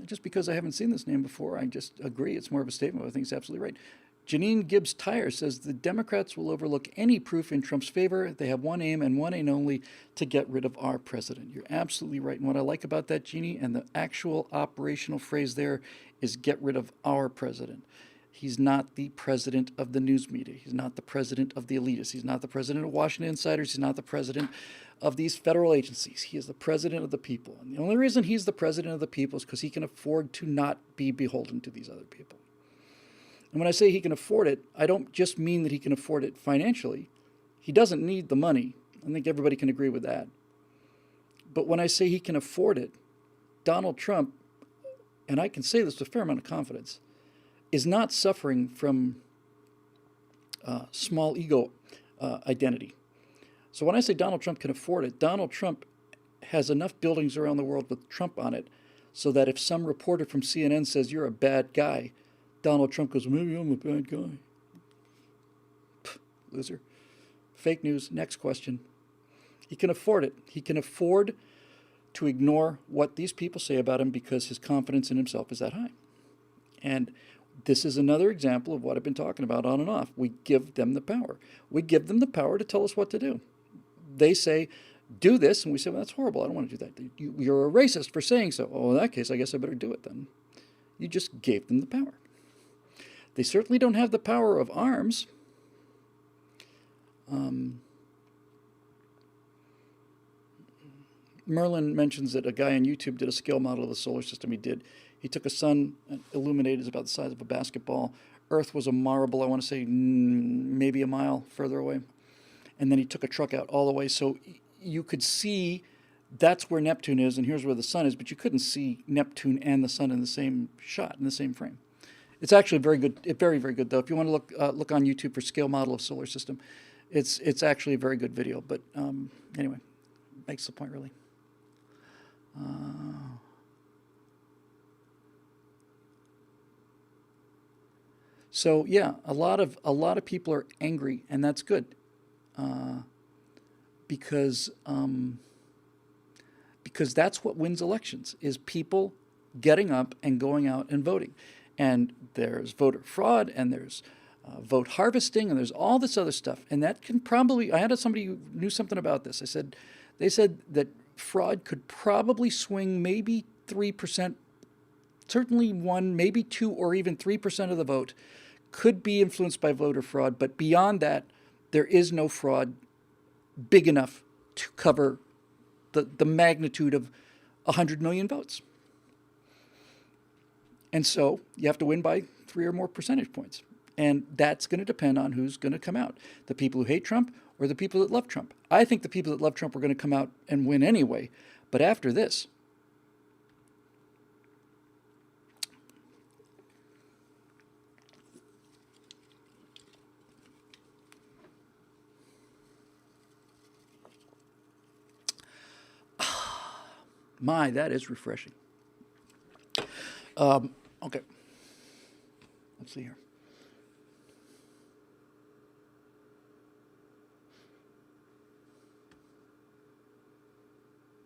just because I haven't seen this name before, I just agree. It's more of a statement, but I think it's absolutely right. Janine Gibbs Tyre says the Democrats will overlook any proof in Trump's favor. They have one aim and one aim only, to get rid of our president. You're absolutely right. And what I like about that, Jeannie, and the actual operational phrase there is get rid of our president. He's not the president of the news media. He's not the president of the elitists. He's not the president of Washington Insiders. He's not the president of these federal agencies. He is the president of the people. And the only reason he's the president of the people is because he can afford to not be beholden to these other people. And when I say he can afford it, I don't just mean that he can afford it financially. He doesn't need the money. I think everybody can agree with that. But when I say he can afford it, Donald Trump, and I can say this with a fair amount of confidence, is not suffering from small ego identity. So when I say Donald Trump can afford it, Donald Trump has enough buildings around the world with Trump on it so that if some reporter from CNN says you're a bad guy, Donald Trump goes, maybe I'm a bad guy. Pff, loser. Fake news. Next question. He can afford it. He can afford to ignore what these people say about him because his confidence in himself is that high. And this is another example of what I've been talking about on and off. We give them the power. We give them the power to tell us what to do. They say, do this, and we say, well, that's horrible. I don't want to do that. You're a racist for saying so. Oh, in that case, I guess I better do it then. You just gave them the power. They certainly don't have the power of arms. Merlin mentions that a guy on YouTube did a scale model of the solar system. He took a sun illuminated about the size of a basketball. Earth was a marble, I want to say maybe a mile further away. And then he took a truck out all the way. So you could see that's where Neptune is, and here's where the sun is, but you couldn't see Neptune and the sun in the same shot, in the same frame. It's actually very good, very, very good, though. If you want to look on YouTube for scale model of solar system, it's actually a very good video. But anyway, makes the point, really. So yeah, a lot of people are angry, and that's good, because that's what wins elections, is people getting up and going out and voting. And there's voter fraud, and there's vote harvesting, and there's all this other stuff. And that can probably, I had somebody who knew something about this. They said that fraud could probably swing maybe 3%, certainly 1, maybe 2, or even 3% of the vote could be influenced by voter fraud. But beyond that, there is no fraud big enough to cover the magnitude of 100 million votes. And so you have to win by 3 or more percentage points. And that's going to depend on who's going to come out, the people who hate Trump or the people that love Trump. I think the people that love Trump are going to come out and win anyway. But after this, my, that is refreshing. Okay. Let's see here.